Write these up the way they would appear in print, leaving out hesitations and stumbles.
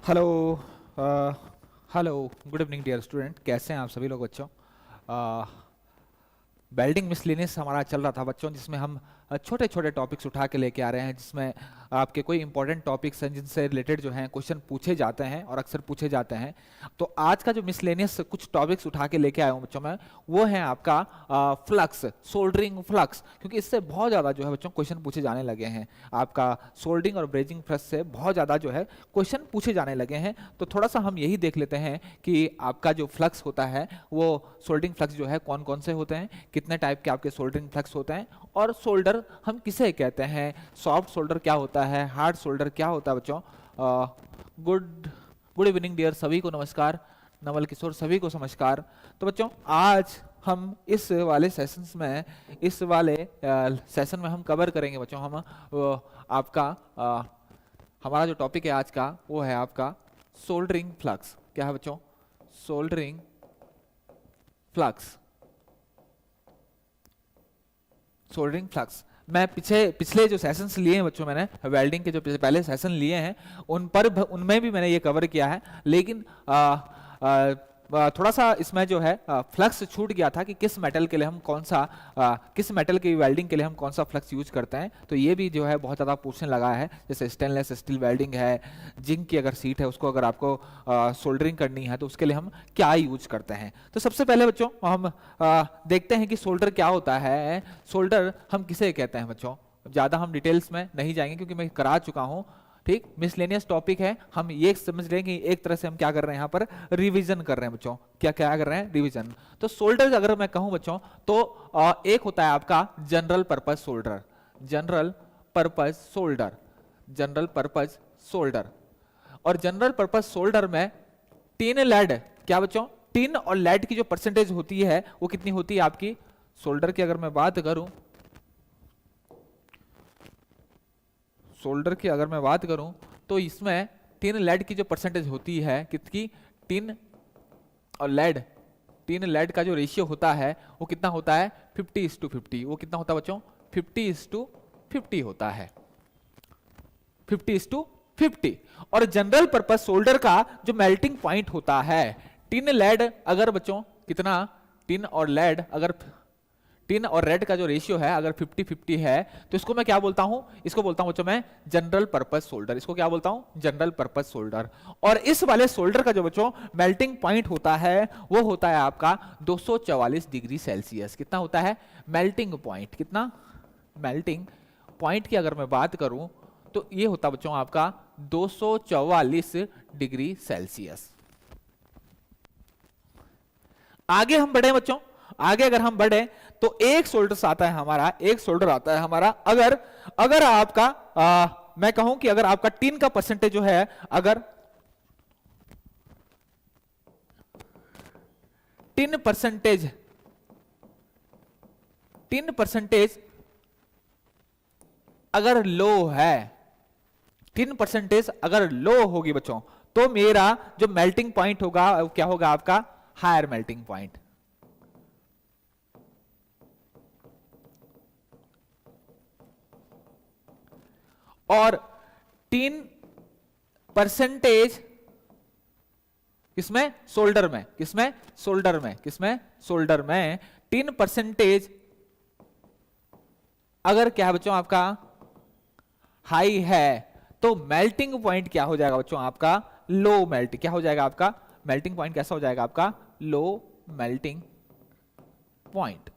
Hello. Hello, good evening dear student, कैसे हैं आप सभी लोग बच्चों। वेल्डिंग मिसलेनियस हमारा चल रहा था बच्चों, जिसमें हम छोटे छोटे टॉपिक्स उठा के लेके आ रहे हैं, जिसमें आपके कोई इंपॉर्टेंट टॉपिक्स हैं जिनसे रिलेटेड जो हैं क्वेश्चन पूछे जाते हैं और अक्सर पूछे जाते हैं। तो आज का जो मिसलेनियस कुछ टॉपिक्स उठा के लेके आया हूँ बच्चों मैं, वो है आपका फ्लक्स, सोल्डरिंग फ्लक्स, क्योंकि इससे बहुत ज़्यादा जो है बच्चों क्वेश्चन पूछे जाने लगे हैं। आपका सोल्डरिंग और ब्रेजिंग फ्लक्स से बहुत ज़्यादा जो है क्वेश्चन पूछे जाने लगे हैं। तो थोड़ा सा हम यही देख लेते हैं कि आपका जो फ्लक्स होता है वो सोल्डरिंग फ्लक्स जो है कौन कौन से होते हैं, कितने टाइप के आपके सोल्डरिंग फ्लक्स होते हैं, और सोल्डर हम किसे कहते हैं, सॉफ्ट सोल्डर क्या होता है, हार्ड सोल्डर क्या होता है बच्चों। गुड गुड इवनिंग डियर, सभी को नमस्कार, नवल किशोर सभी को नमस्कार। तो बच्चों आज हम इस वाले सेशंस में, इस वाले सेशन में हम कवर करेंगे बच्चों, हम आपका हमारा जो टॉपिक है आज का वो है आपका सोल्डरिंग फ्लक्स। क्या है बच्चों? Soldering flux. सोल्डरिंग फ्लक्स मैं पिछले जो सेशंस लिए हैं बच्चों, मैंने वेल्डिंग के जो पहले सेशन लिए हैं उनमें भी मैंने ये कवर किया है, लेकिन थोड़ा सा इसमें जो है फ्लक्स छूट गया था कि किस मेटल के लिए हम कौन सा किस मेटल की वेल्डिंग के लिए हम कौन सा फ्लक्स यूज करते हैं। तो ये भी जो है बहुत ज़्यादा पूछने लगा है, जैसे स्टेनलेस स्टील वेल्डिंग है, जिंक की अगर सीट है उसको अगर आपको सोल्डरिंग करनी है तो उसके लिए हम क्या यूज करते हैं। तो सबसे पहले बच्चों हम देखते हैं कि सोल्डर क्या होता है। सोल्डर हम किसे कहते हैं बच्चों, ज़्यादा हम डिटेल्स में नहीं जाएंगे क्योंकि मैं करा चुका हूँ। ठीक, मिसलेनियस टॉपिक है, हम ये समझ रहे हैं कि एक तरह से हम क्या कर रहे हैं, यहाँ पर रिवीजन कर रहे हैं बच्चों। क्या क्या कर रहे हैं? रिवीजन। तो सोल्डर अगर मैं कहूं बच्चों तो एक होता है आपका general purpose solder, general purpose solder, general purpose solder. और जनरल पर्पज सोल्डर में टिन लेड, क्या बच्चों, टिन और लेड की जो परसेंटेज होती है वो कितनी होती है आपकी सोल्डर की? अगर मैं बात करूं सोल्डर की, अगर मैं बात करूं तो इसमें टिन लेड की जो परसेंटेज होती है कितनी, टिन और लेड, टिन लेड का जो रेशियो होता है वो कितना होता है? 50:50। वो कितना होता है बच्चों? 50:50 होता है, 50:50। और जनरल पर्पस सोल्डर का जो मेल्टिंग पॉइंट होता है, टिन लेड अगर बच्चों कितना, टिन और लेड अगर, टिन और रेड का जो रेशियो है अगर 50-50 है तो इसको मैं क्या बोलता हूं? इसको बोलता हूं बच्चों मैं जनरल पर्पस सोल्डर। इसको क्या बोलता हूं? General purpose solder. और इस वाले सोल्डर का जो बच्चों मेल्टिंग पॉइंट होता है वो होता है आपका 244 डिग्री सेल्सियस। कितना होता है मेल्टिंग पॉइंट? कितना मेल्टिंग पॉइंट की अगर मैं बात करूं तो ये होता बच्चों आपका 244 डिग्री सेल्सियस। आगे हम बढ़े बच्चों, आगे अगर हम बढ़े तो एक सोल्डर आता है हमारा, एक सोल्डर आता है हमारा, अगर आपका मैं कहूं कि अगर आपका टिन का परसेंटेज जो है, अगर टिन परसेंटेज अगर लो है, टिन परसेंटेज अगर लो होगी बच्चों तो मेरा जो मेल्टिंग पॉइंट होगा वो क्या होगा आपका? Higher melting point. और टिन परसेंटेज किसमें? सोल्डर में। किसमें? सोल्डर में। किसमें? सोल्डर में। टिन परसेंटेज अगर क्या है बच्चों आपका हाई है तो मेल्टिंग पॉइंट क्या हो जाएगा बच्चों आपका? लो मेल्ट। क्या हो जाएगा आपका मेल्टिंग पॉइंट? कैसा हो जाएगा आपका? Low melting point.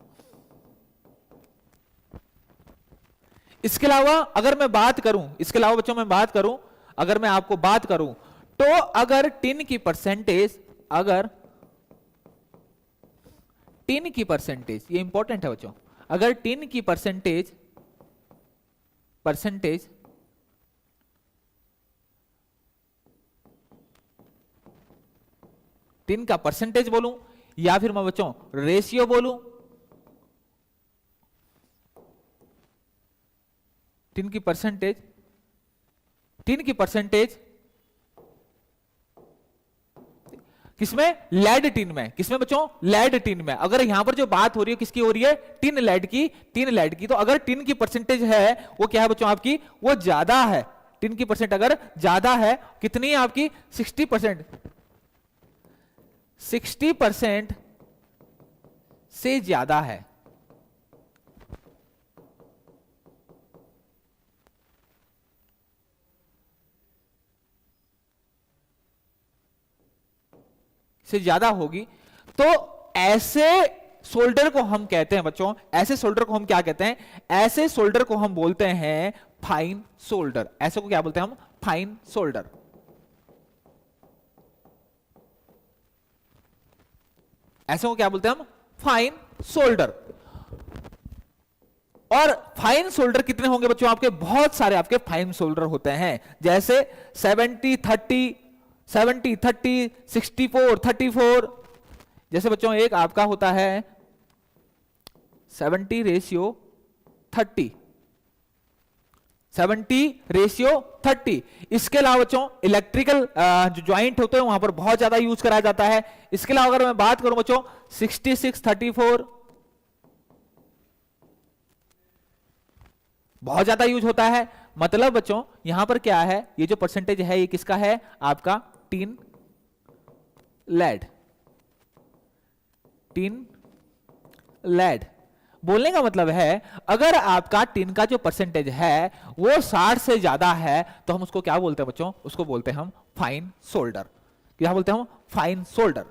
इसके अलावा अगर मैं बात करूं, इसके अलावा बच्चों मैं बात करूं, अगर मैं आपको बात करूं तो अगर टिन की परसेंटेज, अगर टिन की परसेंटेज, ये इंपॉर्टेंट है बच्चों, अगर टिन की परसेंटेज टिन का परसेंटेज बोलूं या फिर मैं बच्चों रेशियो बोलूं, टिन की परसेंटेज किसमें? लेड टिन में। किसमें बच्चों? लेड टिन में। अगर यहां पर जो बात हो रही है किसकी हो रही है? टिन लेड की, टिन लेड की। तो अगर टिन की परसेंटेज है वो क्या है बच्चों आपकी? वो ज्यादा है, टिन की परसेंट अगर ज्यादा है, कितनी है आपकी 60%, 60% से ज्यादा है, से ज्यादा होगी, तो ऐसे सोल्डर को हम कहते हैं बच्चों, ऐसे सोल्डर को हम क्या कहते हैं, ऐसे सोल्डर को हम बोलते हैं फाइन सोल्डर। ऐसे को क्या बोलते हैं हम, फाइन सोल्डर। ऐसे को क्या बोलते हैं हम, फाइन सोल्डर। और फाइन सोल्डर कितने होंगे बच्चों आपके, बहुत सारे आपके फाइन सोल्डर होते हैं, जैसे 70-30, 70-30, 64-34। जैसे बच्चों एक आपका होता है 70:30, 70:30। इसके अलावा बच्चों इलेक्ट्रिकल जो ज्वाइंट होते हैं वहां पर बहुत ज्यादा यूज कराया जाता है। इसके अलावा अगर मैं बात करूं बच्चों 66-34, बहुत ज्यादा यूज होता है। मतलब बच्चों यहां पर क्या है, ये जो परसेंटेज है ये किसका है, आपका टिन लेड, टिन लेड। बोलने का मतलब है अगर आपका टिन का जो परसेंटेज है वो 60 से ज्यादा है तो हम उसको क्या बोलते हैं बच्चों, उसको बोलते हैं हम फाइन सोल्डर। क्या बोलते हैं हम, फाइन सोल्डर।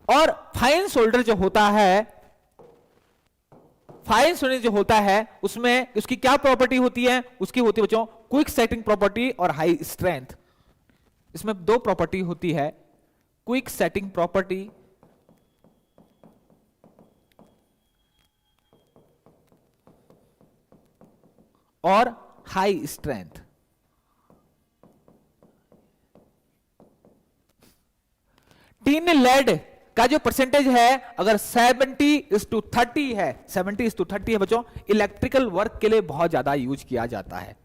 और फाइन सोल्डर जो होता है, फाइन सोल्डर जो होता है उसमें उसकी क्या प्रॉपर्टी होती है, उसकी होती है बच्चों क्विक सेटिंग प्रॉपर्टी और हाई स्ट्रेंथ। इसमें दो प्रॉपर्टी होती है, क्विक सेटिंग प्रॉपर्टी और हाई स्ट्रेंथ। टिन लेड का जो परसेंटेज है अगर 70:30 है, 70:30 है बच्चों, इलेक्ट्रिकल वर्क के लिए बहुत ज्यादा यूज किया जाता है।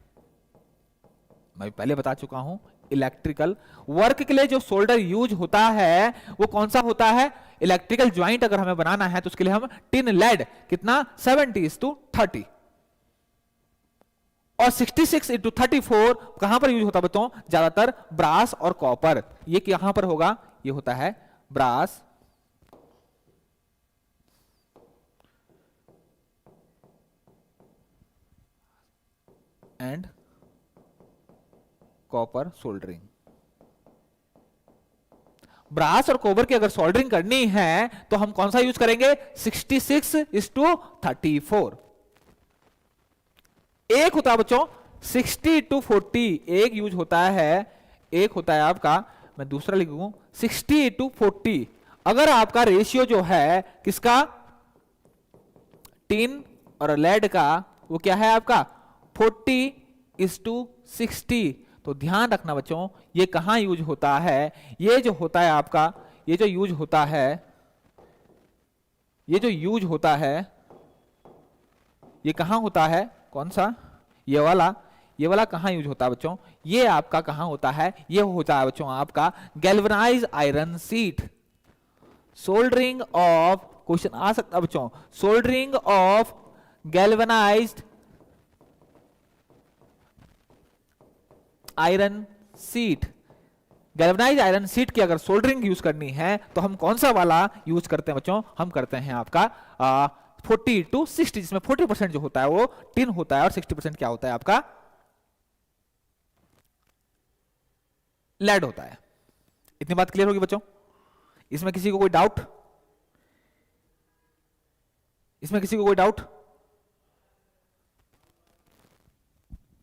मैं पहले बता चुका हूं, इलेक्ट्रिकल वर्क के लिए जो सोल्डर यूज होता है वो कौन सा होता है, इलेक्ट्रिकल ज्वाइंट अगर हमें बनाना है तो उसके लिए हम टिन लेड कितना 70:30। और 66:34 कहां पर यूज होता है बच्चों, ज्यादातर ब्रास और कॉपर। ये कहां पर होगा, ये होता है brass and copper soldering. Brass और कॉपर की अगर सोल्डरिंग करनी है तो हम कौन सा यूज करेंगे, 66:34। एक होता है बच्चों 60:40, एक यूज होता है, एक होता है आपका, मैं दूसरा लिखूं 60:40। अगर आपका रेशियो जो है किसका, टिन और लेड का, वो क्या है आपका 40:60। तो ध्यान रखना बच्चों ये कहां यूज होता है, ये जो होता है आपका, ये जो यूज होता है, ये जो यूज होता है ये कहां होता है, कौन सा, ये वाला कहां यूज होता है बच्चों, ये आपका कहां होता है, ये होता है बच्चों आपका galvanize iron sheet. Soldering of, question आ सकता है बच्चों, soldering of galvanized iron sheet. Galvanize iron sheet की अगर सोल्डरिंग यूज करनी है तो हम कौन सा वाला यूज करते हैं बच्चों, हम करते हैं आपका 40:60, जिसमें 40% जो होता है वो टिन होता है और 60% क्या होता है आपका लेड होता है। इतनी बात क्लियर होगी बच्चों, इसमें किसी को कोई डाउट, इसमें किसी को कोई डाउट,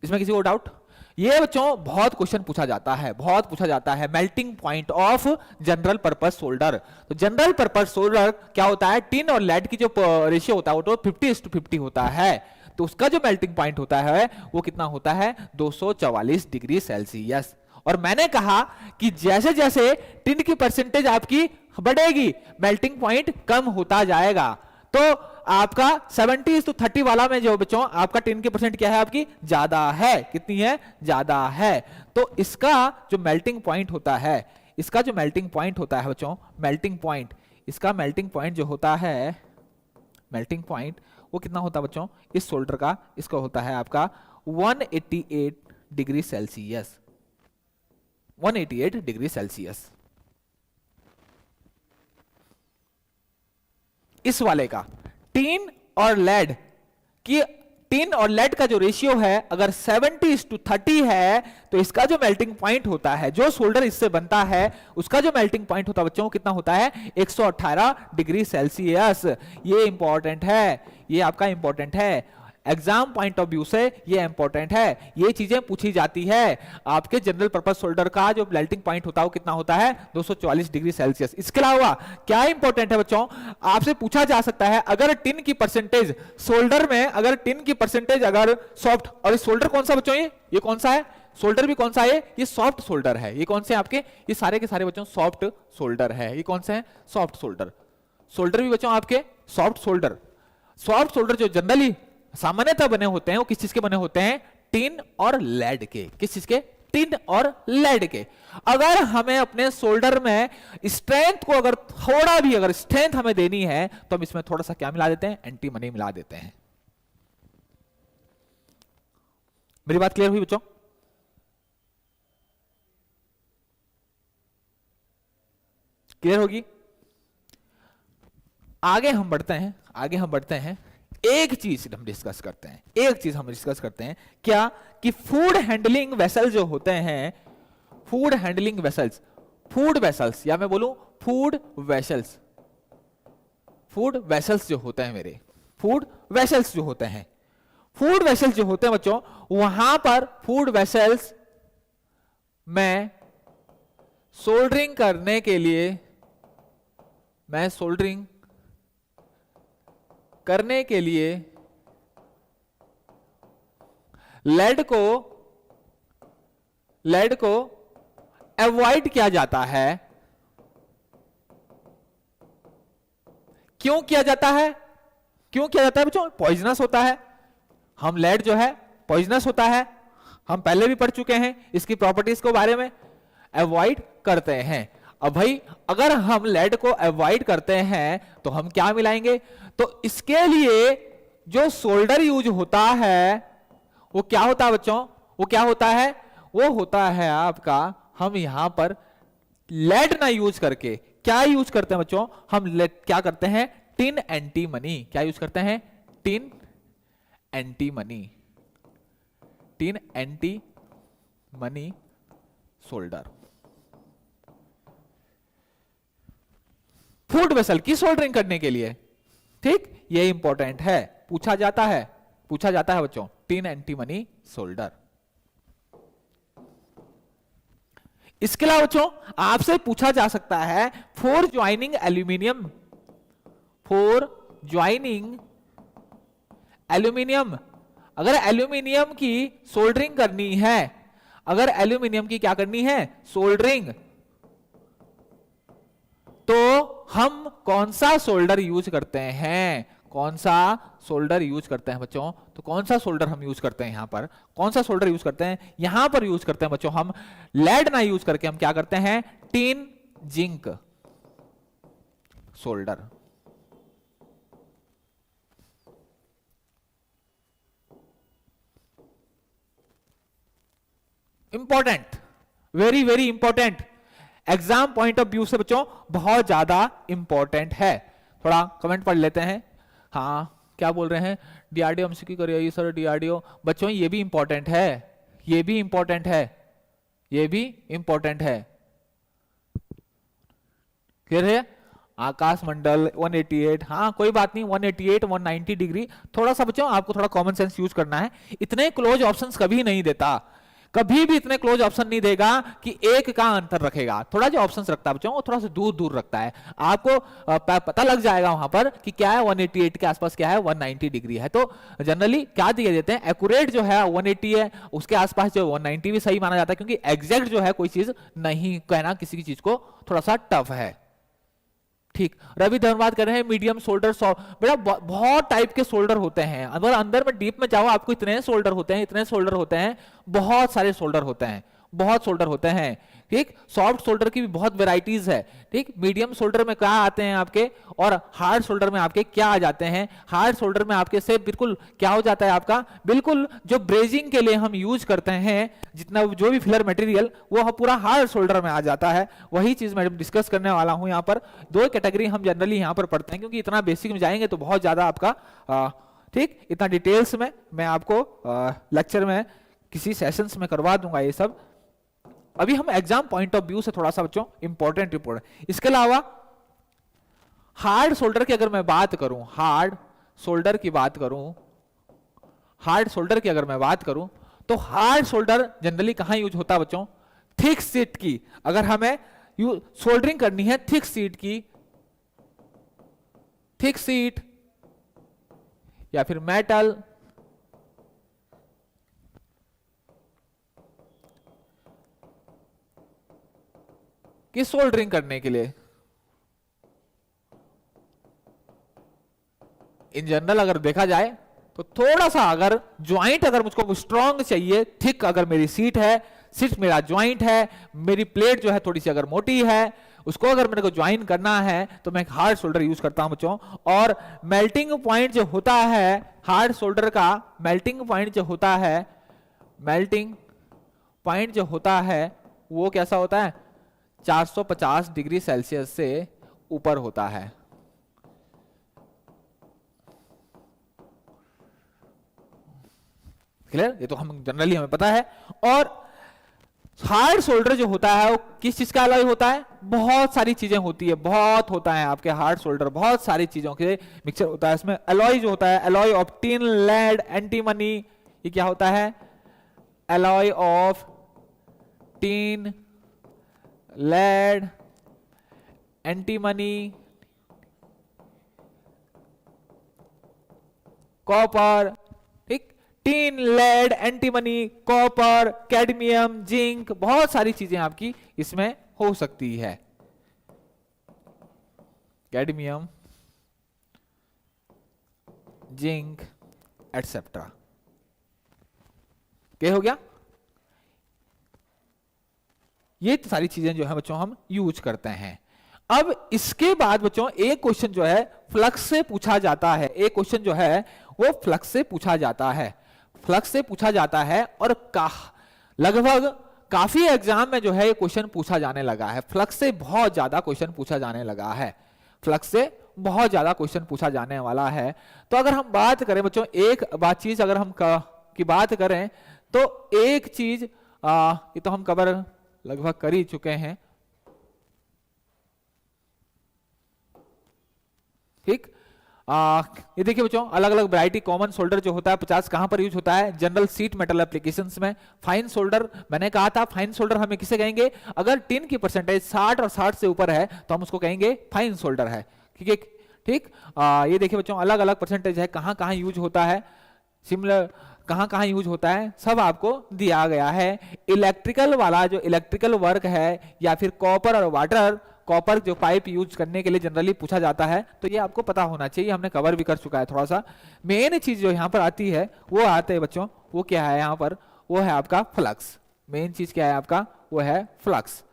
इसमें किसी को डाउट। ये बच्चों बहुत क्वेश्चन पूछा जाता है, बहुत पूछा जाता है, melting point of general purpose solder. तो जनरल पर्पस सोल्डर क्या होता है, टिन और लेड की जो रेशियो होता है वो तो 50:50 होता है, तो उसका जो मेल्टिंग पॉइंट होता है वो कितना होता है 244 डिग्री सेल्सियस। और मैंने कहा कि जैसे जैसे टिन की परसेंटेज आपकी बढ़ेगी मेल्टिंग पॉइंट कम होता जाएगा। तो आपका 70:30 वाला में जो बच्चों आपका टिन की परसेंट क्या है आपकी ज्यादा है, कितनी है, ज्यादा है। तो इसका जो मेल्टिंग पॉइंट होता है, इसका जो मेल्टिंग पॉइंट होता है बच्चों, मेल्टिंग पॉइंट, इसका मेल्टिंग पॉइंट जो होता है, मेल्टिंग पॉइंट वो कितना होता है बच्चों इस सोल्डर का, इसका होता है आपका 188 डिग्री सेल्सियस, 188 डिग्री सेल्सियस। इस वाले का टीन और लेड की, टीन और लेड का जो रेशियो है अगर 70:30 है तो इसका जो मेल्टिंग पॉइंट होता है, जो सोल्डर इससे बनता है उसका जो मेल्टिंग पॉइंट होता है बच्चों कितना होता है, 118 डिग्री सेल्सियस। ये इंपॉर्टेंट है, ये आपका इंपॉर्टेंट है, एग्जाम पॉइंट ऑफ व्यू से ये इंपॉर्टेंट है, ये चीजें पूछी जाती है। आपके जनरल पर्पस सोल्डर का जो मेल्टिंग पॉइंट होता है वो कितना होता है, 244 डिग्री सेल्सियस। इसके अलावा क्या इंपॉर्टेंट है बच्चों, आपसे पूछा जा सकता है अगर टिन की परसेंटेज सोल्डर में, अगर टिन की परसेंटेज अगर सॉफ्ट, और सोल्डर कौन सा बच्चों, ये कौन सा है, सोल्डर भी कौन सा है, ये सॉफ्ट सोल्डर है। ये कौन से आपके, ये सारे के सारे बच्चों सॉफ्ट सोल्डर है। ये कौन से हैं, सॉफ्ट सोल्डर। सोल्डर भी बच्चों आपके सॉफ्ट सोल्डर। सॉफ्ट सोल्डर जो जनरली सामान्यतः बने होते हैं वो किस चीज के बने होते हैं, टिन और लेड के। किस चीज के, टिन और लेड के। अगर हमें अपने सोल्डर में स्ट्रेंथ को, अगर थोड़ा भी अगर स्ट्रेंथ हमें देनी है तो हम इसमें थोड़ा सा क्या मिला देते हैं, एंटीमनी मिला देते हैं। मेरी बात क्लियर हुई बच्चों? क्लियर होगी? आगे हम बढ़ते हैं, आगे हम बढ़ते हैं। एक चीज हम डिस्कस करते हैं, एक चीज हम डिस्कस करते हैं, क्या कि फूड हैंडलिंग वेसल जो होते हैं, food handling vessels, food vessels, या मैं बोलूं फूड वेसल्स, फूड वेसल्स जो होते हैं मेरे, फूड वेसल्स जो होते हैं, फूड वेसल्स जो होते हैं बच्चों, वहां पर फूड वेसल्स में सोल्डरिंग करने के लिए, मैं सोल्डरिंग करने के लिए लेड को अवॉइड किया जाता है। क्यों किया जाता है, क्यों किया जाता है बच्चों, पॉइजनस होता है। हम लेड जो है पॉइजनस होता है, हम पहले भी पढ़ चुके हैं इसकी प्रॉपर्टीज को बारे में, अवॉइड करते हैं। अब भाई अगर हम लेड को अवॉइड करते हैं तो हम क्या मिलाएंगे, तो इसके लिए जो सोल्डर यूज होता है वो क्या होता है बच्चों, वो क्या होता है, वो होता है आपका, हम यहां पर लेड ना यूज करके क्या यूज करते हैं बच्चों, हम क्या करते हैं, टिन एंटीमनी। क्या यूज करते हैं, tin antimony, tin antimony solder. Food vessel की सोल्डरिंग करने के लिए, ठीक, ये इंपॉर्टेंट है, पूछा जाता है, पूछा जाता है बच्चों, टिन एंटीमनी सोल्डर। इसके अलावा बच्चों आपसे पूछा जा सकता है for joining aluminium, for joining aluminium, अगर एल्यूमिनियम की सोल्डरिंग करनी है, अगर एल्यूमिनियम की क्या करनी है, सोल्डरिंग, तो हम कौन सा सोल्डर यूज करते हैं, कौन सा सोल्डर यूज करते हैं बच्चों, तो कौन सा सोल्डर हम यूज करते हैं यहां पर, कौन सा सोल्डर यूज करते हैं, यहां पर यूज करते हैं बच्चों हम लेड ना यूज करके हम क्या करते हैं, tin zinc solder. Important, very very important, exam point of view से बच्चों बहुत ज्यादा इंपॉर्टेंट है। थोड़ा कमेंट पढ़ लेते हैं। हाँ क्या बोल रहे हैं, डीआरडीओ एमसीक्यू करिए सर, डीआरडीओ बच्चों ये भी इंपॉर्टेंट है, ये भी इंपॉर्टेंट है, ये भी इंपॉर्टेंट है। क्लियर है? आकाश मंडल 188, हाँ कोई बात नहीं, 188 190 डिग्री। थोड़ा सा बच्चों आपको थोड़ा कॉमन सेंस यूज करना है, इतने क्लोज ऑप्शंस कभी नहीं देता, कभी भी इतने क्लोज ऑप्शन नहीं देगा कि एक का अंतर रखेगा। थोड़ा जो ऑप्शंस रखता है बच्चों वो थोड़ा सा दूर दूर रखता है, आपको पता लग जाएगा वहां पर कि क्या है 188 के आसपास, क्या है 190 डिग्री है। तो जनरली क्या दिए देते हैं, एक्यूरेट जो है 180 है, उसके आसपास जो 190 भी सही माना जाता है, क्योंकि एग्जैक्ट जो है कोई चीज नहीं कहना किसी की चीज को थोड़ा सा टफ है। ठीक, रवि धन्यवाद कर रहे हैं, मीडियम सोल्डर, बेटा बहुत टाइप के सोल्डर होते हैं, अगर अंदर में डीप में जाओ आपको इतने सोल्डर होते हैं, इतने सोल्डर होते हैं, बहुत सारे सोल्डर होते हैं, बहुत सोल्डर होते हैं। ठीक, सॉफ्ट शोल्डर की भी बहुत वेराइटीज है। ठीक, मीडियम शोल्डर में क्या आते हैं आपके, और हार्ड शोल्डर में आपके क्या आ जाते हैं। हार्ड शोल्डर में आपके से बिल्कुल क्या हो जाता है आपका, बिल्कुल जो ब्रेजिंग के लिए हम यूज करते हैं जितना जो भी फिलर मटेरियल, वो पूरा हार्ड शोल्डर में आ जाता है। वही चीज मैं डिस्कस करने वाला हूं यहाँ पर। दो कैटेगरी हम जनरली यहाँ पर पढ़ते हैं, क्योंकि इतना बेसिक में जाएंगे तो बहुत ज्यादा आपका ठीक, इतना डिटेल्स में मैं आपको लेक्चर में किसी सेशंस में करवा दूंगा ये सब। अभी हम एग्जाम पॉइंट ऑफ व्यू से थोड़ा सा बच्चों इंपॉर्टेंट रिपोर्ट। इसके अलावा हार्ड शोल्डर की अगर मैं बात करूं, हार्ड शोल्डर की बात करूं, हार्ड शोल्डर की अगर मैं बात करूं, तो हार्ड शोल्डर जनरली कहां यूज होता है बच्चों, थिक शीट की। अगर हमें सोल्डरिंग करनी है थिक शीट की, थिक शीट या फिर मेटल की सोल्डरिंग करने के लिए, इन जनरल अगर देखा जाए तो थोड़ा सा अगर ज्वाइंट अगर मुझको स्ट्रांग चाहिए, थिक अगर मेरी सीट है, सीट मेरा ज्वाइंट है, मेरी प्लेट जो है थोड़ी सी अगर मोटी है, उसको अगर मेरे को ज्वाइन करना है तो मैं हार्ड शोल्डर यूज करता हूं बच्चों। और मेल्टिंग पॉइंट जो होता है हार्ड शोल्डर का, मेल्टिंग पॉइंट जो होता है, मेल्टिंग पॉइंट जो होता है वो कैसा होता है, 450 डिग्री सेल्सियस से ऊपर होता है। क्लियर, ये तो हम जनरली हमें पता है। और हार्ड शोल्डर जो होता है वो किस चीज का अलॉय होता है, बहुत सारी चीजें होती है, बहुत होता है आपके हार्ड शोल्डर, बहुत सारी चीजों के मिक्सचर होता है। इसमें अलॉय जो होता है, alloy of tin, lead, antimony, ये क्या होता है, alloy of tin, lead, antimony, copper, ठीक, tin, lead, antimony, copper, cadmium, zinc, बहुत सारी चीजें आपकी इसमें हो सकती है। कैडमियम, जिंक एटसेट्रा, क्या हो गया, ये सारी चीजें जो है बच्चों हम यूज करते हैं। अब इसके बाद बच्चों एक क्वेश्चन जो है फ्लक्स से पूछा जाता है, एक क्वेश्चन जो है वो फ्लक्स से पूछा जाता है, फ्लक्स से पूछा जाता है। और लगभग काफी एग्जाम में जो है ये क्वेश्चन पूछा जाने लगा है, फ्लक्स से बहुत ज्यादा क्वेश्चन पूछा जाने लगा है, फ्लक्स से बहुत ज्यादा क्वेश्चन पूछा जाने वाला है। तो अगर हम बात करें बच्चों, एक बात चीज अगर हम की बात करें तो एक चीज ये तो हम कवर लगभग कर ही चुके हैं, ठीक। ये देखिए बच्चों, अलग अलग वैरायटी कॉमन शोल्डर जो होता है 50 कहां पर यूज होता है, जनरल सीट मेटल एप्लीकेशंस में। फाइन शोल्डर, मैंने कहा था फाइन शोल्डर हमें किसे कहेंगे, अगर टिन की परसेंटेज 60 और 60 से ऊपर है तो हम उसको कहेंगे फाइन शोल्डर है, ठीक है, ठीक। ये देखिए बच्चों, अलग अलग परसेंटेज है, कहां कहां यूज होता है, सिमिलर कहां कहां यूज होता है, सब आपको दिया गया है। इलेक्ट्रिकल वाला जो इलेक्ट्रिकल वर्क है, या फिर कॉपर और वाटर, कॉपर जो पाइप यूज करने के लिए जनरली पूछा जाता है, तो ये आपको पता होना चाहिए, हमने कवर भी कर चुका है थोड़ा सा। मेन चीज जो यहाँ पर आती है वो आते हैं बच्चों, वो क्या है यहाँ पर, वो है आपका फ्लक्स। मेन चीज क्या है आपका, वो है फ्लक्स।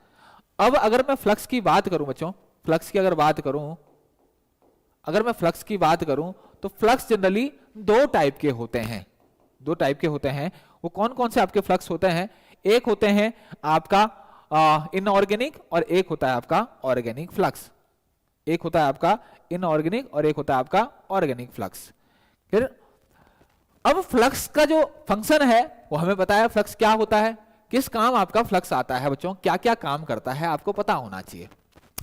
अब अगर मैं फ्लक्स की बात करूं बच्चों, फ्लक्स की अगर बात करूं, अगर मैं फ्लक्स की बात करूं तो फ्लक्स जनरली दो टाइप के होते हैं, दो टाइप के होते हैं। वो कौन कौन से आपके फ्लक्स होते हैं, एक होते हैं आपका इनऑर्गेनिक और एक होता है आपका ऑर्गेनिक फ्लक्स, एक होता है आपका इनऑर्गेनिक और एक होता है आपका ऑर्गेनिक फ्लक्स। फिर अब फ्लक्स का जो फंक्शन है वो हमें पता है, फ्लक्स क्या होता है, किस काम आपका फ्लक्स आता है बच्चों, क्या क्या काम करता है आपको पता होना चाहिए,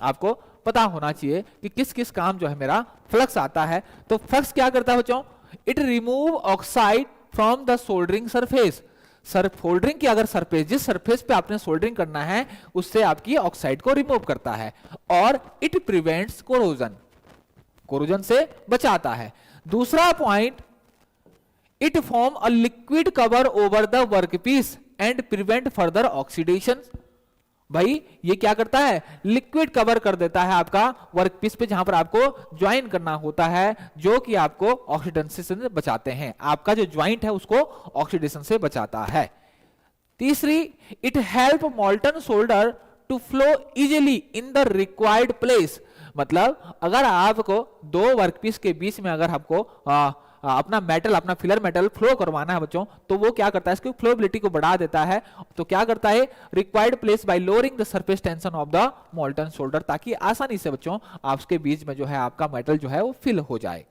आपको पता होना चाहिए कि किस किस काम जो है मेरा फ्लक्स आता है। तो फ्लक्स क्या करता है बच्चों, it remove oxide from the soldering surface. Soldering की अगर सरफेस, जिस सरफेस पे आपने सोल्डरिंग करना है उससे आपकी ऑक्साइड को रिमूव करता है। और इट प्रिवेंट्स कोरोजन, कोरोजन से बचाता है। दूसरा point, it form a liquid cover over the workpiece and prevent further oxidation. भाई ये क्या करता है, लिक्विड कवर कर देता है आपका वर्कपीस पे जहां पर आपको ज्वाइन करना होता है, जो कि आपको ऑक्सीडेशन से बचाते हैं, आपका जो ज्वाइंट है उसको ऑक्सीडेशन से बचाता है। तीसरी, it help molten solder to flow easily in the required place. मतलब अगर आपको दो वर्कपीस के बीच में अगर आपको अपना मेटल, अपना फिलर मेटल फ्लो करवाना है बच्चों, तो वो क्या करता है, इसकी फ्लोबिलिटी को बढ़ा देता है। तो क्या करता है, required place by lowering the surface tension of the molten solder, ताकि आसानी से बच्चों आपके बीच में जो है आपका मेटल जो है वो फिल हो जाए।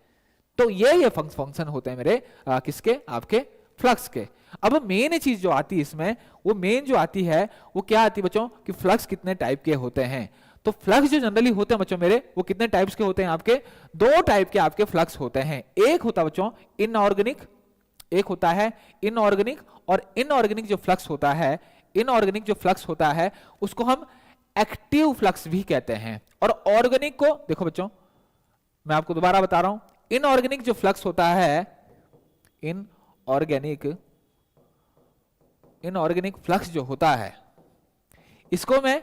तो ये फंक्शन होते हैं मेरे किसके, आपके फ्लक्स के। अब मेन चीज जो आती है इसमें, वो मेन जो आती है वो क्या आती है बच्चों, कि फ्लक्स कितने टाइप के होते हैं। तो फ्लक्स जो जनरली होते हैं बच्चों मेरे, वो कितने टाइप्स के होते हैं आपके, दो टाइप के आपके फ्लक्स होते हैं। एक होता है बच्चों इनऑर्गेनिक, एक होता है इनऑर्गेनिक। और इनऑर्गेनिक जो फ्लक्स होता है, इनऑर्गेनिक जो फ्लक्स होता है उसको हम एक्टिव फ्लक्स भी कहते हैं। और ऑर्गेनिक को देखो बच्चों, मैं आपको दोबारा बता रहा हूं, इनऑर्गेनिक जो फ्लक्स होता है, इनऑर्गेनिक फ्लक्स जो होता है, इसको मैं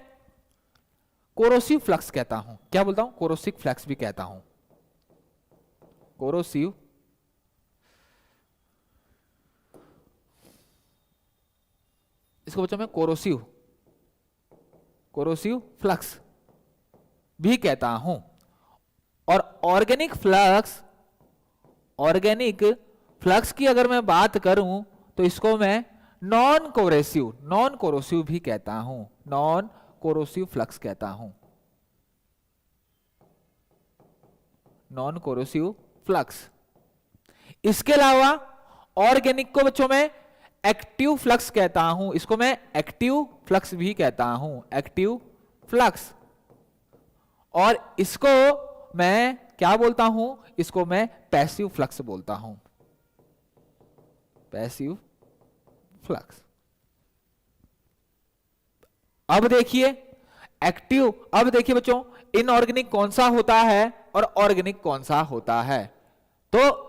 कोरोसिव फ्लक्स कहता हूं। क्या बोलता हूं, कोरोसिव फ्लक्स भी कहता हूं। कोरोसिव इसको बच्चों मैं कोरोसिव फ्लक्स भी कहता हूं। और ऑर्गेनिक फ्लक्स की अगर मैं बात करूं तो इसको मैं नॉन कोरोसिव भी कहता हूं, नॉन कोरोसिव फ्लक्स कहता हूं, नॉन कोरोसिव फ्लक्स। इसके अलावा ऑर्गेनिक को बच्चों मैं एक्टिव फ्लक्स कहता हूं, इसको मैं एक्टिव फ्लक्स भी कहता हूं, एक्टिव फ्लक्स। और इसको मैं क्या बोलता हूं, इसको मैं पैसिव फ्लक्स बोलता हूं, पैसिव फ्लक्स। अब देखिए एक्टिव, अब देखिए बच्चों इनऑर्गेनिक कौन सा होता है और ऑर्गेनिक कौन सा होता है। तो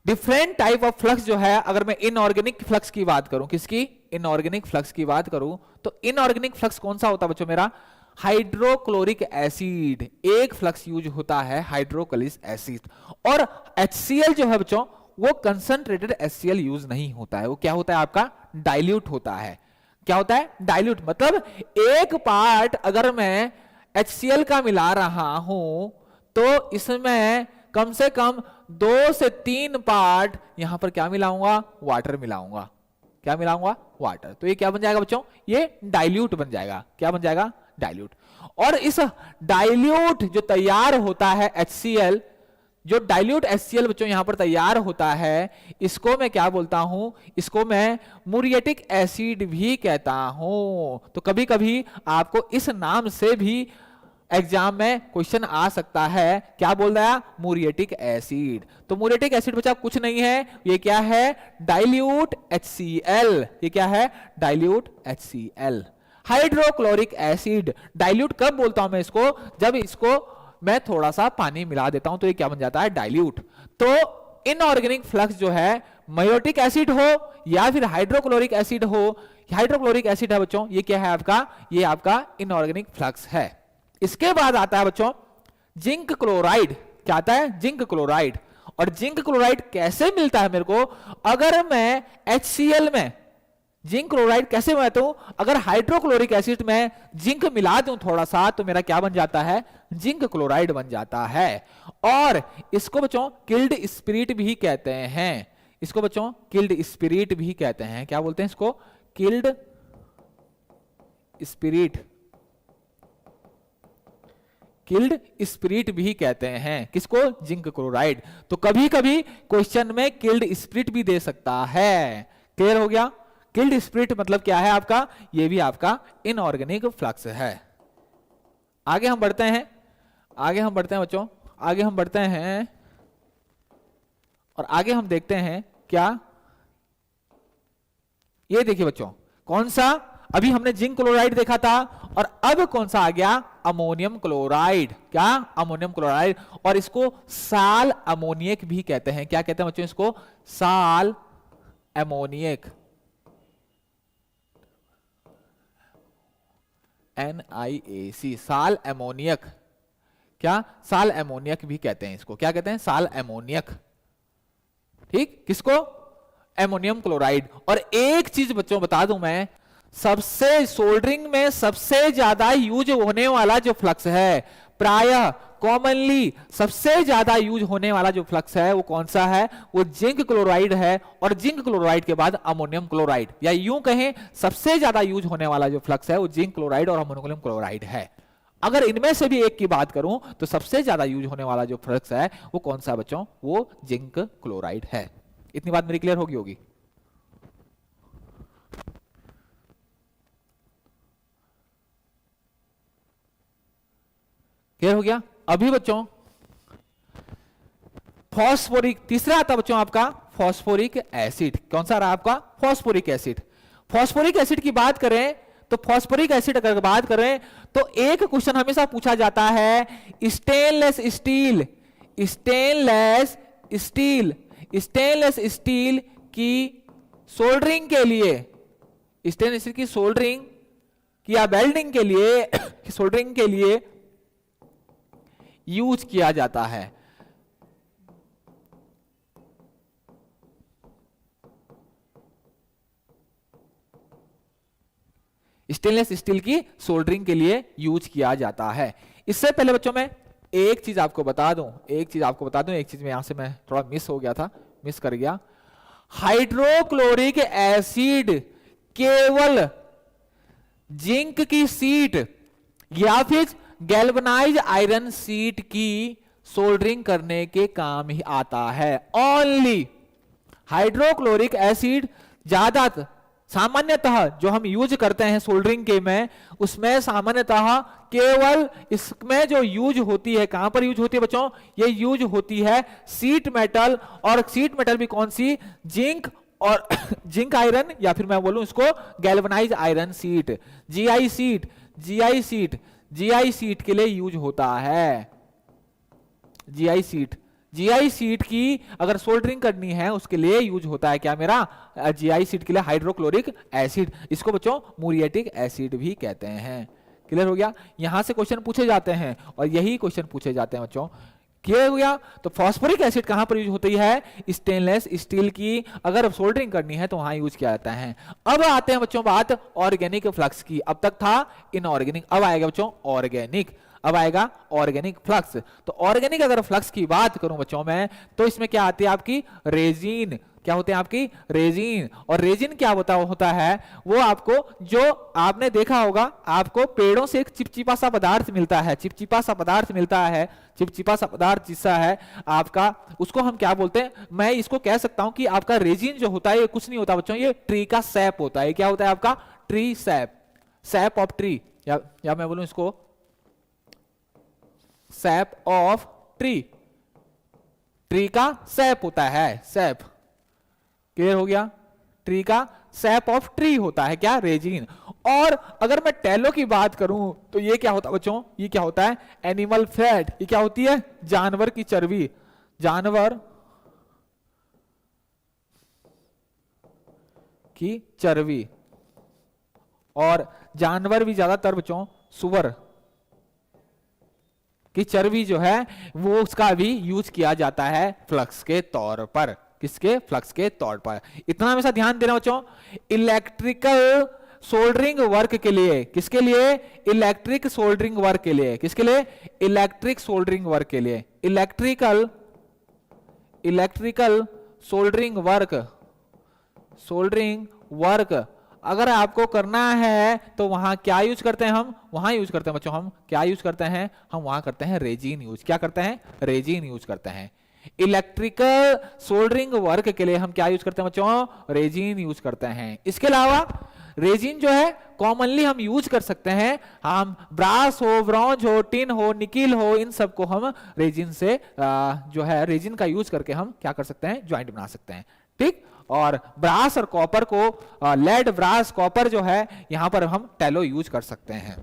डिफरेंट टाइप ऑफ फ्लक्स जो है, अगर मैं इनऑर्गेनिक फ्लक्स की बात करूं, किसकी, इनऑर्गेनिक फ्लक्स की बात करूं, तो इनऑर्गेनिक फ्लक्स कौन सा होता है बच्चों मेरा, हाइड्रोक्लोरिक एसिड। एक फ्लक्स यूज होता है हाइड्रोक्लोरिक एसिड। और HCl जो है बच्चों, वो कंसंट्रेटेड HCl यूज नहीं होता है, वो क्या होता है आपका, डाइल्यूट होता है। क्या होता है, डाइल्यूट। मतलब एक पार्ट अगर मैं HCl का मिला रहा हूं तो इसमें कम से कम 2 से 3 पार्ट यहां पर क्या मिलाऊंगा, वाटर मिलाऊंगा। क्या मिलाऊंगा, वाटर। तो ये क्या बन जाएगा बच्चों, ये डाइल्यूट बन जाएगा। क्या बन जाएगा, डाइल्यूट। और इस डाइल्यूट जो तैयार होता है HCl, जो डाइल्यूट HCl बच्चों यहां पर तैयार होता है, इसको मैं क्या बोलता हूं, इसको मैं मुरिएटिक एसिड भी कहता हूं। तो कभी कभी आपको इस नाम से भी एग्जाम में क्वेश्चन आ सकता है। क्या बोल रहा है, मुरिएटिक एसिड। तो मुरिएटिक एसिड बच्चा कुछ नहीं है, ये क्या है, डाइल्यूट HCl। ये क्या है, dilute HCl। Hydrochloric acid, dilute कब बोलता हूं मैं इसको, जब इसको मैं थोड़ा सा पानी मिला देता हूं तो ये क्या बन जाता है, डाइल्यूट। तो इनऑर्गेनिक फ्लक्स जो है, मेयोटिक एसिड हो या फिर हाइड्रोक्लोरिक एसिड हो, हाइड्रोक्लोरिक एसिड है बच्चों, ये क्या है आपका, ये आपका इनऑर्गेनिक फ्लक्स है। इसके बाद आता है बच्चों जिंक क्लोराइड। क्या आता है, जिंक क्लोराइड। और जिंक क्लोराइड कैसे मिलता है मेरे को, अगर मैं HCl में जिंक क्लोराइड कैसे बनाता हूं, अगर हाइड्रोक्लोरिक एसिड में जिंक मिला दूं थोड़ा सा, तो मेरा क्या बन जाता है, जिंक क्लोराइड बन जाता है। और इसको बच्चों किल्ड स्पिरिट भी कहते हैं, इसको बच्चों किल्ड स्पिरिट भी कहते हैं। क्या बोलते हैं इसको, किल्ड स्पिरिट, किल्ड स्पिरिट भी कहते हैं। किसको, जिंक क्लोराइड। तो कभी कभी क्वेश्चन में किल्ड स्पिरिट भी दे सकता है। क्लियर हो गया, किल्ड स्पिरिट मतलब क्या है आपका, ये भी आपका इनऑर्गेनिक फ्लक्स है। आगे हम बढ़ते हैं, आगे हम बढ़ते हैं बच्चों, आगे हम बढ़ते हैं और आगे हम देखते हैं क्या, ये देखिए बच्चों, कौन सा, अभी हमने जिंक क्लोराइड देखा था और अब कौन सा आ गया, अमोनियम क्लोराइड। क्या, अमोनियम क्लोराइड। और इसको साल अमोनियक भी कहते हैं। क्या कहते हैं बच्चों इसको, साल अमोनियक, NiAC, साल अमोनियक। क्या, साल अमोनियक भी कहते हैं इसको। क्या कहते हैं, साल अमोनियक। ठीक, किसको, एमोनियम क्लोराइड। और एक चीज बच्चों बता दूं मैं, सबसे सोल्डरिंग में सबसे ज्यादा यूज होने वाला जो फ्लक्स है, प्रायः कॉमनली सबसे ज्यादा यूज होने वाला जो फ्लक्स है वो कौन सा है? वो जिंक क्लोराइड है। और जिंक क्लोराइड के बाद अमोनियम क्लोराइड, या यूं कहें सबसे ज्यादा यूज होने वाला जो फ्लक्स है वो जिंक क्लोराइड और अमोनियम क्लोराइड है। अगर इनमें से भी एक की बात करूं तो सबसे ज्यादा यूज होने वाला जो फ्लक्स है वो कौन सा बच्चों? वो जिंक क्लोराइड है। इतनी बात मेरी क्लियर होगी? क्लियर हो गया? अभी बच्चों फॉस्फोरिक, तीसरा आता बच्चों आपका फॉस्फोरिक एसिड। कौन सा रहा आपका? Phosphoric acid. फॉस्फोरिक एसिड की बात करें तो फॉस्फोरिक एसिड अगर बात करें तो एक क्वेश्चन हमेशा पूछा जाता है, stainless steel, stainless steel, stainless steel की सोल्डरिंग के लिए, स्टेनलेस स्टील की सोल्डरिंग की या वेल्डिंग के लिए सोल्डरिंग के लिए यूज किया जाता है। स्टेनलेस स्टील की सोल्डरिंग के लिए यूज किया जाता है। इससे पहले बच्चों मैं एक चीज आपको बता दूं, एक चीज में यहां से मैं थोड़ा मिस हो गया था, मिस कर गया। हाइड्रोक्लोरिक एसिड केवल जिंक की सीट या फिर गैल्वनाइज आयरन सीट की सोल्डरिंग करने के काम ही आता है। ओनली हाइड्रोक्लोरिक एसिड ज्यादातर सामान्यतः जो हम यूज करते हैं सोल्डरिंग के में, उसमें सामान्यतः केवल इसमें जो यूज होती है, कहां पर यूज होती है बच्चों? ये यूज होती है सीट मेटल, और सीट मेटल भी कौन सी? जिंक और जिंक आयरन, या फिर मैं बोलूं इसको galvanize iron sheet, GI sheet, GI sheet, GI sheet के लिए यूज होता है। जीआई सीट, जीआई सीट की अगर सोल्डरिंग करनी है उसके लिए यूज होता है क्या मेरा? जीआई सीट के लिए हाइड्रोक्लोरिक एसिड, इसको बच्चों मूरिएटिक एसिड भी कहते हैं। क्लियर हो गया? यहां से क्वेश्चन पूछे जाते हैं और यही क्वेश्चन पूछे जाते हैं बच्चों। क्लियर हो गया? तो फॉस्फोरिक एसिड कहां पर यूज होती है? स्टेनलेस स्टील की अगर सोल्डरिंग करनी है तो वहां यूज किया जाता है। अब आते हैं बच्चों बात ऑर्गेनिक फ्लक्स की। अब तक था इनऑर्गेनिक, अब आएगा बच्चों ऑर्गेनिक, अब आएगा ऑर्गेनिक फ्लक्स। तो ऑर्गेनिक अगर फ्लक्स की बात करूं बच्चों मैं, तो इसमें क्या आती है आपकी? रेजिन। क्या होते हैं आपकी? रेजिन। और रेजिन क्या होता है? वो आपको, जो आपने देखा होगा, आपको पेड़ों से एक चिपचिपा सा पदार्थ मिलता है, चिपचिपा सा पदार्थ मिलता है, चिपचिपा सा पदार्थ जिससा है आपका, उसको हम क्या बोलते हैं? मैं इसको कह सकता हूं कि आपका रेजिन जो होता है ये कुछ नहीं होता बच्चों, ये ट्री का सैप होता है। क्या होता है आपका? Tree SAP, SAP of tree, या मैं बोलूं इसको सैप ऑफ ट्री, ट्री का सैप होता है, सैप। क्लियर हो गया? ट्री का सैप ऑफ ट्री होता है क्या? रेजिन। और अगर मैं टैलो की बात करूं तो ये क्या होता है बच्चों? ये क्या होता है? Animal fat. ये क्या होती है? जानवर की चर्बी, जानवर की चर्बी। और जानवर भी ज्यादातर बच्चों सुअर की चर्बी जो है वो उसका भी यूज किया जाता है फ्लक्स के तौर पर। किसके? फ्लक्स के तौर पर। इतना हमेशा ध्यान देना बच्चों। इलेक्ट्रिकल सोल्डरिंग वर्क के लिए, किसके लिए? इलेक्ट्रिक सोल्डरिंग वर्क के लिए। किसके लिए? इलेक्ट्रिक सोल्डरिंग वर्क के लिए। Electrical, electrical soldering work, soldering work अगर आपको करना है तो वहां क्या यूज करते हैं हम? वहां यूज करते हैं बच्चों, हम क्या यूज करते हैं? हम वहां करते हैं रेजिन यूज। क्या करते हैं? रेजिन यूज करते हैं। इलेक्ट्रिकल सोल्डरिंग वर्क के लिए हम क्या यूज करते हैं बच्चों? रेजिन यूज करते हैं। इसके अलावा रेजिन जो है कॉमनली हम यूज कर सकते हैं, हम ब्रास हो, ब्रॉन्ज हो, टिन हो, निकिल हो, इन सबको हम रेजिन से जो है रेजिन का यूज करके हम क्या कर सकते हैं? ज्वाइंट बना सकते हैं। ठीक। और ब्रास और कॉपर को, लेड, ब्रास, कॉपर जो है यहां पर हम टैलो यूज कर सकते हैं।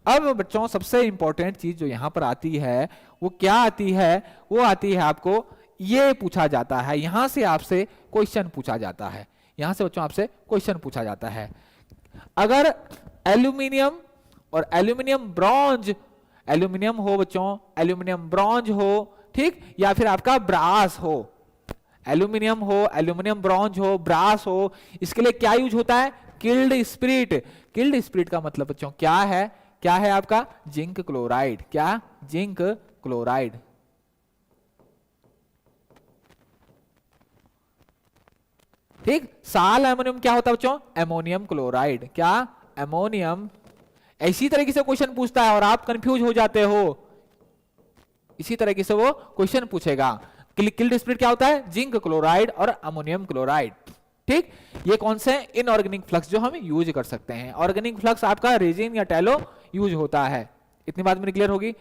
अब बच्चों सबसे इंपॉर्टेंट चीज जो यहां पर आती है वो क्या आती है? वो आती है आपको, ये पूछा जाता है, यहां से आपसे क्वेश्चन पूछा जाता है, यहां से बच्चों आपसे क्वेश्चन पूछा जाता है। अगर एल्यूमिनियम और एल्यूमिनियम ब्रॉन्ज, एल्यूमिनियम हो बच्चों, एल्यूमिनियम ब्रॉन्ज हो, ठीक, या फिर आपका ब्रास हो, एल्यूमिनियम हो, एल्यूमिनियम ब्रॉन्ज हो, ब्रास हो, इसके लिए क्या यूज होता है? Killed spirit. किल्ड स्पिरिट का मतलब बच्चों क्या है? क्या है आपका? Zinc chloride. क्या? Zinc chloride. ठीक। साल एमोनियम क्या होता है बच्चों? Ammonium chloride. क्या? एमोनियम। इसी तरीके से क्वेश्चन पूछता है और आप कंफ्यूज हो जाते हो, इसी तरीके से वो क्वेश्चन पूछेगा। किल्ड स्पिरिट क्या होता है? जिंक क्लोराइड और अमोनियम क्लोराइड। ठीक। ये कौन से? इनऑर्गेनिक फ्लक्स जो हम यूज कर सकते हैं। ऑर्गेनिक फ्लक्स आपका रेजिन या टैलो यूज होता है। इतनी बात मेरी क्लियर होगी।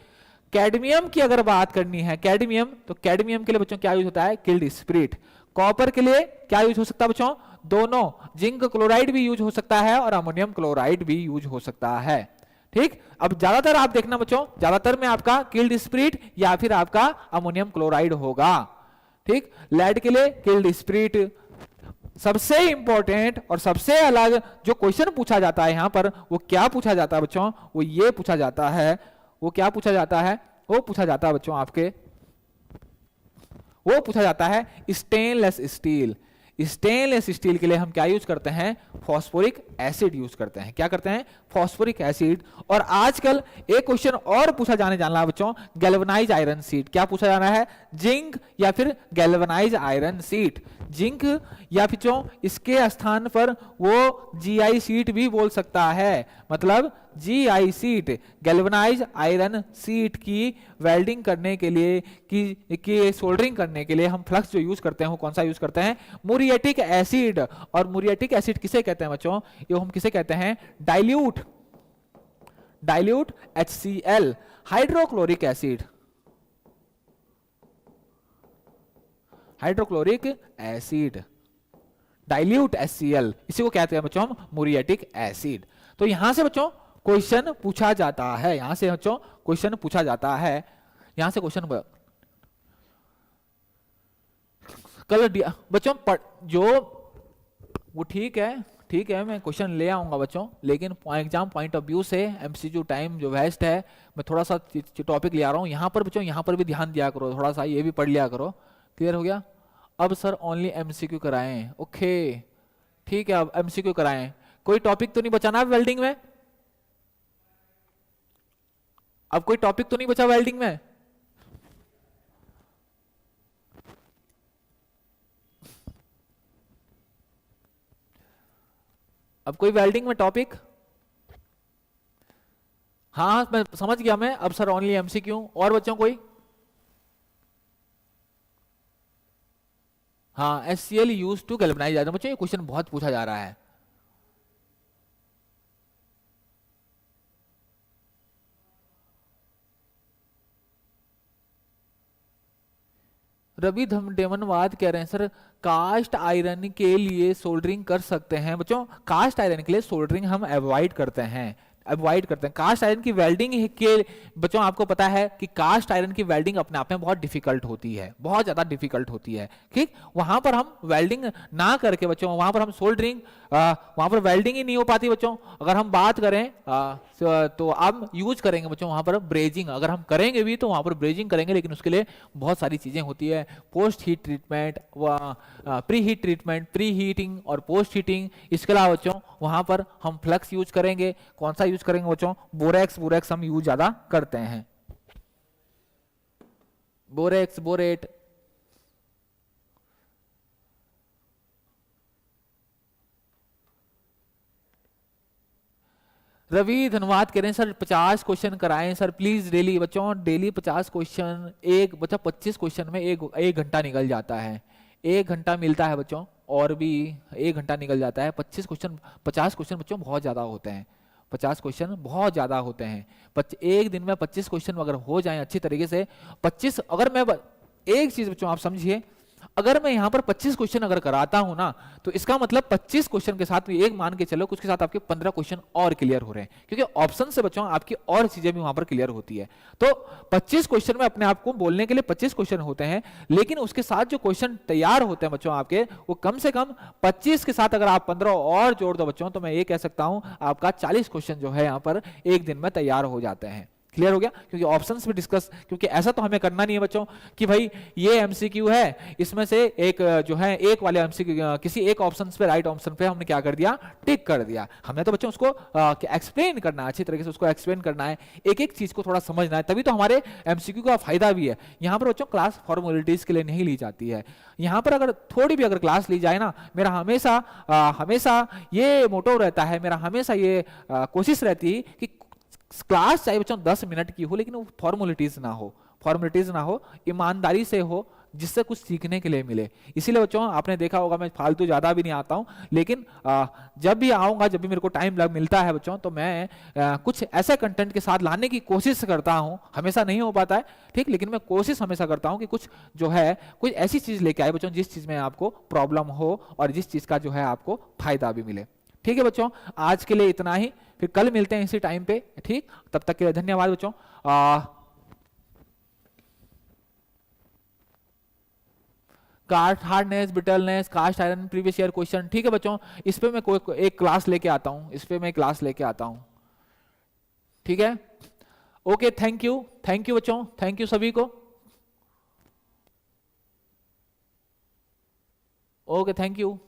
कैडमियम की अगर बात करनी है, कैडमियम, तो कैडमियम के लिए बच्चों क्या यूज होता है? Killed spirit. कॉपर के लिए क्या यूज हो सकता है बच्चों? दोनों, जिंक क्लोराइड भी यूज हो सकता है और अमोनियम क्लोराइड भी यूज हो सकता है। ठीक। अब ज्यादातर आप देखना बच्चों, ज्यादातर में आपका किल्ड स्पिरिट या फिर आपका अमोनियम क्लोराइड होगा। ठीक। लेड के लिए किल्ड स्पिरिट। सबसे इंपॉर्टेंट और सबसे अलग जो क्वेश्चन पूछा जाता है यहां पर, वो क्या पूछा जाता है बच्चों? वो ये पूछा जाता है, वो क्या पूछा जाता है? वो पूछा जाता है बच्चों आपके, वो पूछा जाता है स्टेनलेस स्टील। स्टेनलेस स्टील के लिए हम क्या यूज करते हैं? फॉस्फोरिक एसिड यूज करते हैं। क्या करते हैं? Phosphoric acid. और आजकल एक क्वेश्चन और पूछा जाने जाना है बच्चों, गैल्वेनाइज आयरन सीट। क्या पूछा जाना है? जिंक या फिर गैल्वेनाइज आयरन सीट। जिंक या फिर जो इसके स्थान पर वो जीआई सीट भी बोल सकता है, मतलब GI seat, galvanise iron seat की वेल्डिंग करने के लिए, की सोल्डरिंग करने के लिए हम फ्लक्स जो यूज करते हैं वो कौन सा यूज करते हैं? मुरिएटिक एसिड। और मुरिएटिक एसिड किसे कहते हैं बच्चों? ये हम किसे कहते हैं? Dilute, dilute HCl, hydrochloric acid, hydrochloric acid, dilute HCl, इसी को कहते हैं बच्चों हम मुरिएटिक एसिड। तो यहां से बच्चों क्वेश्चन पूछा जाता है, यहां से बच्चों क्वेश्चन पूछा जाता है, यहां से क्वेश्चन कल बच्चों जो वो ठीक है, ठीक है, मैं क्वेश्चन ले आऊंगा बच्चों, लेकिन एग्जाम पॉइंट ऑफ व्यू से MCQ टाइम जो वेस्ट है, मैं थोड़ा सा टॉपिक ले आ रहा हूं यहां पर बच्चों, यहां पर भी ध्यान दिया करो, थोड़ा सा ये भी पढ़ लिया करो। क्लियर हो गया? अब सर ओनली MCQ कराएं, ओके ठीक है, अब MCQ कराएं। कोई टॉपिक तो नहीं बचा ना वेल्डिंग में? अब कोई टॉपिक तो नहीं बचा वेल्डिंग में? अब कोई वेल्डिंग में टॉपिक? हाँ मैं समझ गया मैं, अब सर ओनली MCQ। और बच्चों कोई? हाँ, HCl use to galvanize iron. बच्चों ये क्वेश्चन बहुत पूछा जा रहा है। रवि डेमनवाद कह रहे हैं सर कास्ट आयरन के लिए सोल्डरिंग कर सकते हैं। बच्चों कास्ट आयरन के लिए सोल्डरिंग हम अवॉइड करते हैं, अवॉइड करते हैं। कास्ट आयरन की वेल्डिंग के बच्चों आपको पता है कि कास्ट आयरन की वेल्डिंग अपने आप में बहुत डिफिकल्ट होती है, बहुत ज्यादा डिफिकल्ट होती है। ठीक, वहां पर हम वेल्डिंग ना करके बच्चों, वहां पर हम सोल्डरिंग, वहां पर वेल्डिंग ही नहीं हो पाती बच्चों। अगर हम बात करें तो अब यूज करेंगे बच्चों वहां पर ब्रेजिंग। अगर हम करेंगे भी तो वहां पर ब्रेजिंग करेंगे, लेकिन उसके लिए बहुत सारी चीजें होती है, post heat treatment, pre heat treatment, pre heating और पोस्ट हीटिंग। इसके अलावा बच्चों वहां पर हम फ्लक्स यूज करेंगे। कौन सा यूज करेंगे बच्चों? बोरेक्स, बोरेक्स हम यूज ज्यादा करते हैं, बोरेक्स, बोरेट। रवि धन्यवाद कह रहे हैं सर 50 क्वेश्चन कराएं सर प्लीज डेली। बच्चों डेली 50 क्वेश्चन, एक बच्चा 25 क्वेश्चन में एक घंटा निकल जाता है, 1 घंटा मिलता है बच्चों, और भी 1 घंटा निकल जाता है। 25 क्वेश्चन, 50 क्वेश्चन बच्चों बहुत ज्यादा होते हैं, 50 क्वेश्चन बहुत ज्यादा होते हैं। एक दिन में 25 क्वेश्चन अगर हो जाएं अच्छी तरीके से, 25, अगर मैं एक चीज बच्चों आप समझिए, अगर मैं यहां पर 25 क्वेश्चन अगर कराता हूं ना, तो इसका मतलब 25 क्वेश्चन के साथ एक मान के चलो उसके साथ आपके 15 क्वेश्चन और क्लियर हो रहे हैं, क्योंकि ऑप्शन से बच्चों आपकी और चीजें भी वहां पर क्लियर होती है। तो 25 क्वेश्चन में अपने आप को बोलने के लिए 25 क्वेश्चन होते हैं, लेकिन उसके साथ जो क्वेश्चन तैयार होते हैं बच्चों आपके, वो कम से कम 25 के साथ अगर आप 15 और जोड़ दो बच्चों, तो मैं ये कह सकता हूं आपका 40 क्वेश्चन जो है यहाँ पर एक दिन में तैयार हो जाते हैं। क्लियर हो गया? क्योंकि ऑप्शंस भी डिस्कस, क्योंकि ऐसा तो हमें करना नहीं है बच्चों कि भाई ये एमसीक्यू है, इसमें से एक जो है एक वाले एमसीक्यू किसी एक ऑप्शन पे, राइट ऑप्शन पे हमने क्या कर दिया, टिक कर दिया। हमने तो बच्चों उसको एक्सप्लेन करना है, अच्छी तरीके से उसको एक्सप्लेन करना है, एक एक चीज को थोड़ा समझना है, तभी तो हमारे एमसीक्यू का फायदा भी है। यहाँ पर बच्चों क्लास फॉर्मेलिटीज के लिए नहीं ली जाती है। यहाँ पर अगर थोड़ी भी अगर क्लास ली जाए ना, मेरा हमेशा ये मोटो रहता है, मेरा हमेशा ये कोशिश रहती है कि क्लास चाहे बच्चों 10 मिनट की हो, लेकिन वो फॉर्मेलिटीज ना हो, ईमानदारी से हो, जिससे कुछ सीखने के लिए मिले। इसीलिए बच्चों आपने देखा होगा मैं फालतू ज्यादा भी नहीं आता हूं, लेकिन जब भी आऊंगा, जब भी मेरे को टाइम मिलता है बच्चों, तो मैं कुछ ऐसे कंटेंट के साथ लाने की कोशिश करता हूं। हमेशा नहीं हो पाता है, ठीक, लेकिन मैं कोशिश हमेशा करता हूं कि कुछ जो है कुछ ऐसी चीज लेके आए बच्चों जिस चीज में आपको प्रॉब्लम हो और जिस चीज का जो है आपको फायदा भी मिले। ठीक है बच्चों, आज के लिए इतना ही, फिर कल मिलते हैं इसी टाइम पे, ठीक, तब तक के लिए धन्यवाद बच्चों। Cast hardness, brittleness, cast iron, previous year question, ठीक है बच्चों, इस पे मैं कोई एक क्लास लेके आता हूं, ठीक है। ओके, थैंक यू बच्चों, थैंक यू सभी को। Okay, thank you.